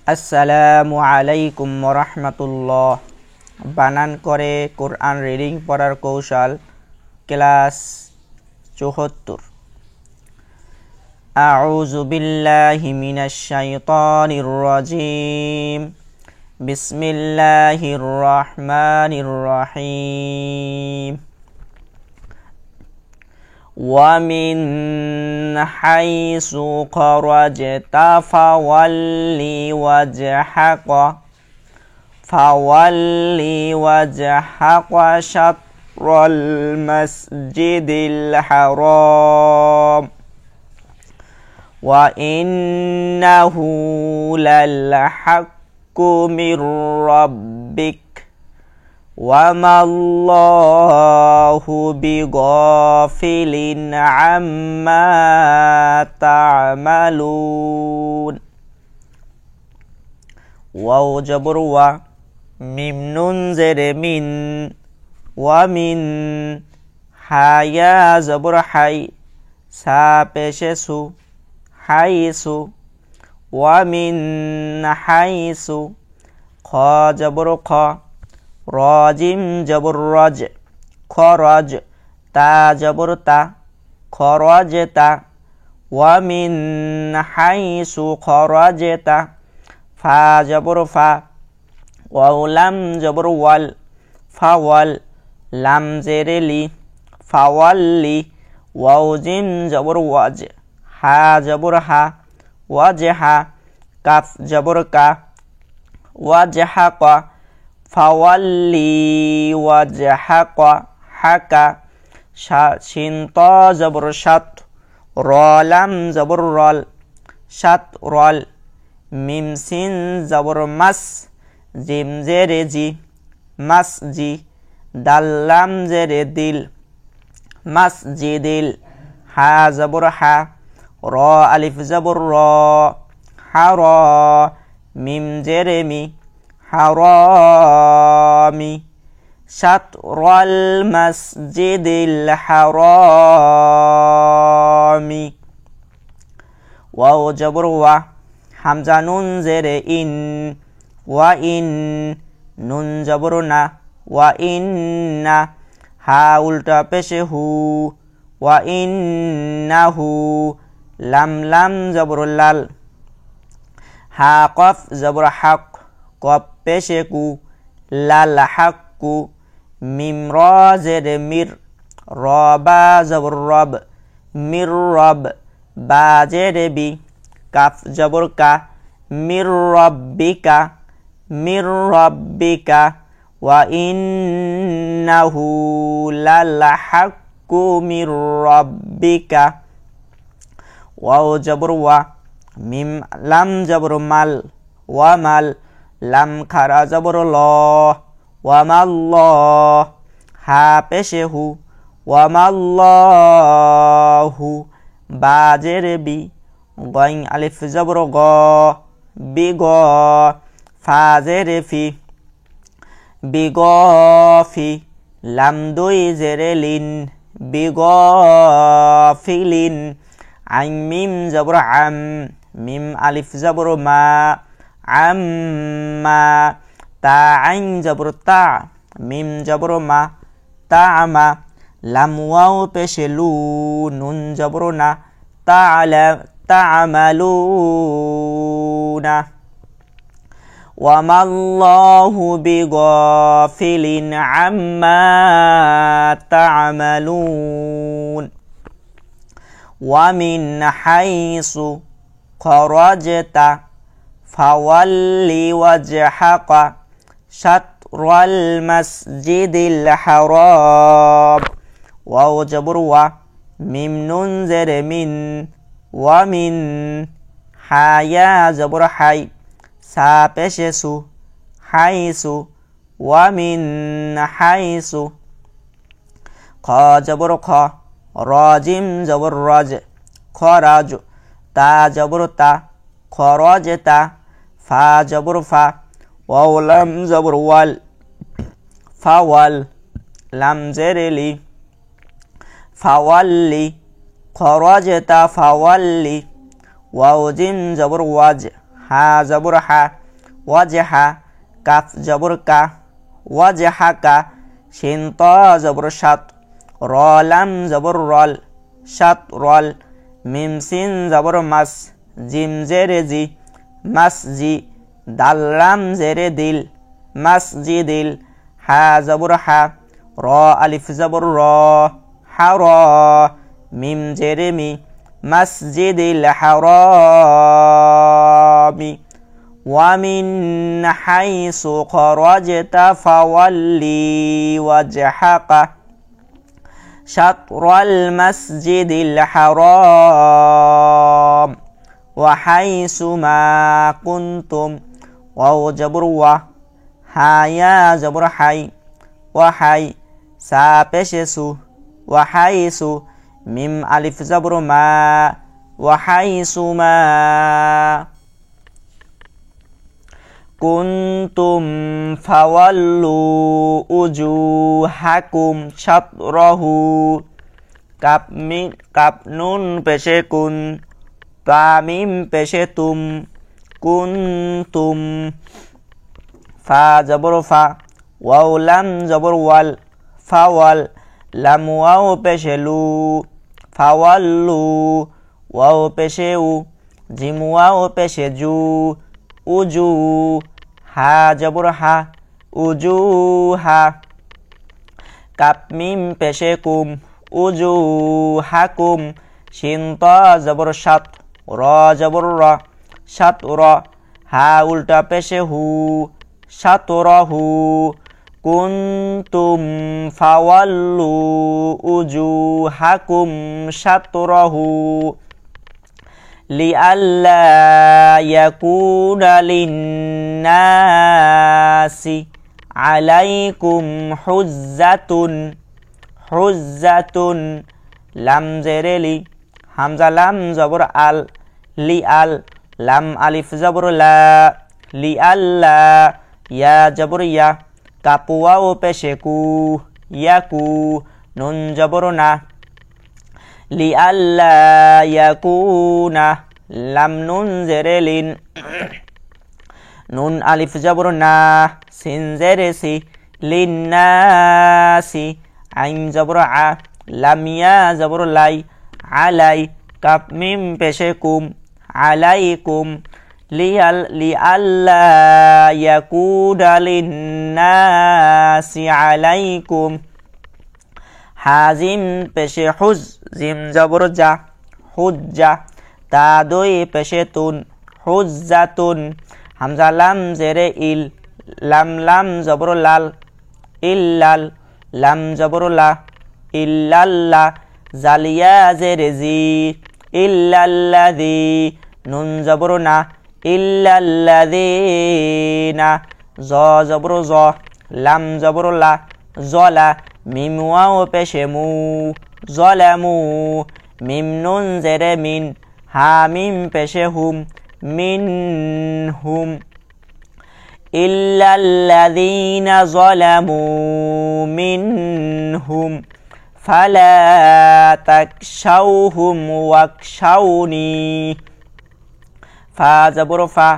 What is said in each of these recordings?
আসসালামু আলাইকুম ওয়া রাহমাতুল্লাহ। বানান করে কোরআন রিডিং পড়ার কৌশল ক্লাস ৭৪। আউযু বিল্লাহি মিনাশ শাইতানির রাজীম। বিসমিল্লাহির রহমানির রহিম। وَمِنْ حَيْثُ خَرَجْتَ فَوَلِّ وَجْهَكَ شَطْرَ الْمَسْجِدِ الْحَرَامِ وَإِنَّهُ لَلْحَقُّ مِنْ رَبِّكَ وَمَا اللَّهُ بِغَافِلٍ عَمَّا تَعْمَلُونَ। ওয়াও জবর ওয়া, মিম নুন জেরে মিন, ওয়া মিন, হায়া জবর হাই, সা পেশে সু, হাইসু, ওয়া মিন হাইসু, খ জবর খ, রাজিম জবর রজ, খরজ, তা জবর তা, খরজতা, ওয়া মিন হাইসু খরজতা, ফা জবর ফা, ওয়াও লাম জবর ওয়াল, ফাওয়াল, লাম জেরে লি, ফাওয়াল্লি, ওয়াও জিম জবর ওয়াজ, হা জবর হা, ওয়াজহা, কাফ জবর কা, ওয়াজহাকা, ফাওয়াল্লি ওয়াজহাকা, হাকা, শিন ত জবর সাত, র লাম জবর রল, সাত রল, মিম সিন জবর মাস, জিম জেরে জি, মাস জি, দাল লাম জেরে দিল, মাস জি দিল, হা জবর হা, র আলিফ জবর র, হা র, মিম জেরে মি, হারামি, শাতরাল মাসজিদিল হারামি। ওয়াও জবর ওয়া, হামজা নুন জেরে ইন, ওয়া ইন, নুন জবর না, ওয়া ইন্না, হা উল্টা পেশে হু, ওয়া ইন্নাহু, লাম লাম জবর লাল, হা কফ জবর হক, কফ পেশে কু, লাল হাক্কু, মিম র জেরে মির, র বা জবর রব, মির রব, বা জেরে বি, কাফ জবর কা, মির রব্বিকা, মির রব্বিকা, ওয়া ইন্নাহু লাল হাক্কু মির রব্বিকা। ওয়াও জবর ওয়া, মিম লাম জবর মাল, ওয়া মাল, লাম খারা জবর ল, ওয়া মাল্ল, হা পেশে হু, ওয়া মাল্লাহু, বা জেরে বি, গইন আলিফ জবর গ, বি গ, ফা জেরে ফি, বি গ ফি, লাম দুই জেরে লিন, বি গ ফিলিন, আইন মিম জবর আম, মিম আলিফ জবর মা, আম্মা, তা আইন জবর তা, মিম জবর মা, তা'মা, লাম ওয়াও পেশে লু, নুন জবর না, তা'মালুনা। ওয়া মাল্লাহু বিগাফিলিন আম্মা তা'মালুন। ওয়া মিন হাইসু খরাজতা ফাওয়াল্লি ওয়াজহাকা শাতরাল মাসজিদিল হারাম। ওয়াও জবর ওয়া, মিম নুন জেরে মিন, ওয়া মিন, হায়া জবর হাই, সা পেশে সু, হাইসু, ওয়া মিন হাইসু, খ জবর খ, রাজিম জবর রজ, খরাজ, তা জবর তা, খরজতা, ফা জবর ফা, ওয়াও লাম জবর ওয়াল, ফাওয়াল, লাম জেরে লি, ফাওয়াল্লি, খরজতা ফাওয়াল্লি, ওয়াও জিম জবর ওয়াজ, হা জবর হা ওয়াজহা কাফ জবর কা ওয়াজহাকা শিন ত জবর সাত র লাম জবর রল সাত রল মিম সিন জবর মাস জিম জেরে জি মাস জি দাল লাম জেরে দিল মাস জি দিল হা জবর হা র আলিফ জবর র হা র মিম জেরে me masjidil harami wa min haitsu kharajta fawalli wajhaka syatral masjidil haram wa haitsu ma kuntum waw jabur wa haya jabur hay wa hay sa peshe su wa haitsu মিম আলিফ জবর মা ওয়া হাইসুমা কুনতুম ফাওয়াল্লু উজুহাকুম শাতরাহু কাপ নুন পেশে কুন তা মিম পেশে তুম কুনতুম ফা জবর ফা ওয়াও লাম জবর ওয়াল ফাওয়াল লাম ওয়াও পেশে লু ফাওয়াল্লু ওয়াও পেশে উ জিম ওয়াও পেশে জু উজু হা জবর হা উজু হা কাপ মিম পেশে কুম উজু হাকুম শিন ত জবর সাত র জবর র সাত র হা উল্টা পেশে হু সাত র হু কুনতুম ফাওয়াল্লু উজুহাকুম শাতরাহু লিআল্লা ইয়াকুনা লিন্নাসি আলাইকুম হুজ্জাতুন লাম জেরে লি হামজা লাম জবর আল লি আল লাম আলিফ জবর লা লি আল্লা ইয়া জবর ইয়া কাপ ওয়াও পেশে কু ইয়াকু নুন জবর না লিআল্লা ইয়াকুনা লাম নুন জেরে লিন নুন আলিফ জবর না সিন জেরে সি লিন্নাসি আইন জবর আ লাম ইয়া জবর লাই আলাই কাপ মিম পেশে কুম আলাইকুম লিআল্লা ইয়াকুনা লিন্নাসি আলাইকুম হাজিম পেশে হুজ জিম জবর জা হুজ্জা তা দই পেশে তুন হুজ্জাতুন হামজা লাম জেরে ইল লাম লাম জবর লাল ইল্লাল লাম জবর লা ইল্লাল্লা জালিয়া জেরে জি ইল্লাল্লাযী নুন জবর না ইল্লাল্লাযীনা জ জবর জ লাম জবর লা জলা মিম ওয়াও পেশে মু জলামু মিম নুন জেরে মিন হা মিম পেশে হুম মিনহুম ইল্লাল্লাযীনা যলামু মিনহুম ফালা তাকশাউহুম ওয়াকশাউনি ফা জবর ফা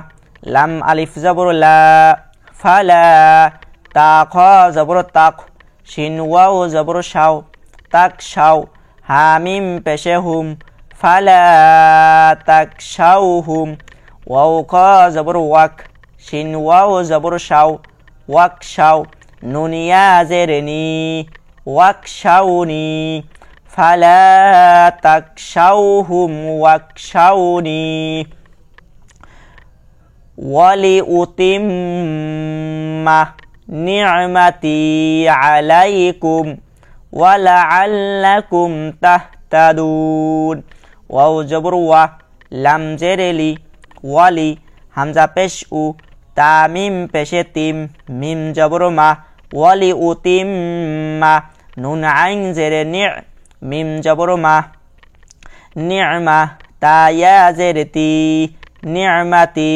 লাম আলিফ জবর লা ফালা তা খ জবর তাক শিন ওয়াও জবর শাও তাক শাও হা মিম পেশে হুম ফালা তাকশাউহুম ওয়াও খ জবর ওয়াক শিন ওয়াও জবর শাও ওয়াক শাও নুন ইয়া জেরে নি ওয়াকশাউনি ফালা তাকশাউহুম ওয়াকশাউনি ওয়ালিউতিম্মা নি'মাতি আলাইকুম ওয়ালাআল্লাকুম তাহতাদুন ওয়াও জবর ওয়া লাম জেরে লি ওয়ালি হামজা পেশ উ তা মিম পেশে তিম মিম জবর মা ওয়ালিউতিম্মা নুন আইন জেরে নি মিম জবর মা নি'মা তা ইয়া জেরে তি নি'মাতি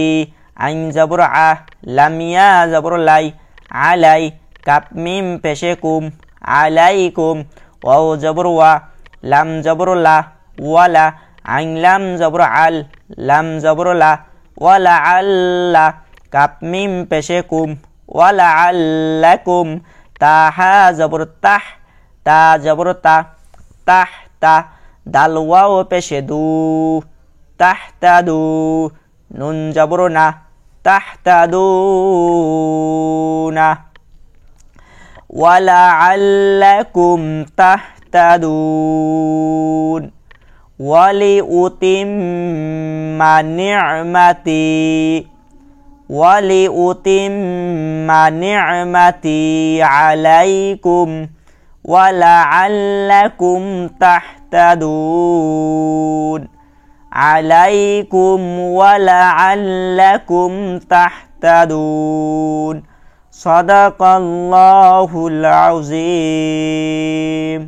আইন জবর আ লাম ইয়া জবর লাই আলাই কাপ মিম পেশে কুম আলাইকুম ওয়াও জবর ওয়া লাম জবর লা ওয়ালা আইন লাম জবর আল লাম জবর লা ওয়ালাআল্লা কাপ মিম পেশে কুম ওয়ালাআল্লাকুম তা হা জবর তাহ তা জবর তা তাহ তা দাল ওয়াও পেশে দু তাহতাদু নুন জবর না তাহতাদুনা ওয়ালাআল্লাকুম তাহতাদুন ওয়ালিউতিম্মা নি'মাতি আলাইকুম ওয়ালাআল্লাকুম তাহতাদুন আলাইকুম ওয়ালাআল্লাকুম তাহতাদুন সাদাকাল্লাহুল আযীম।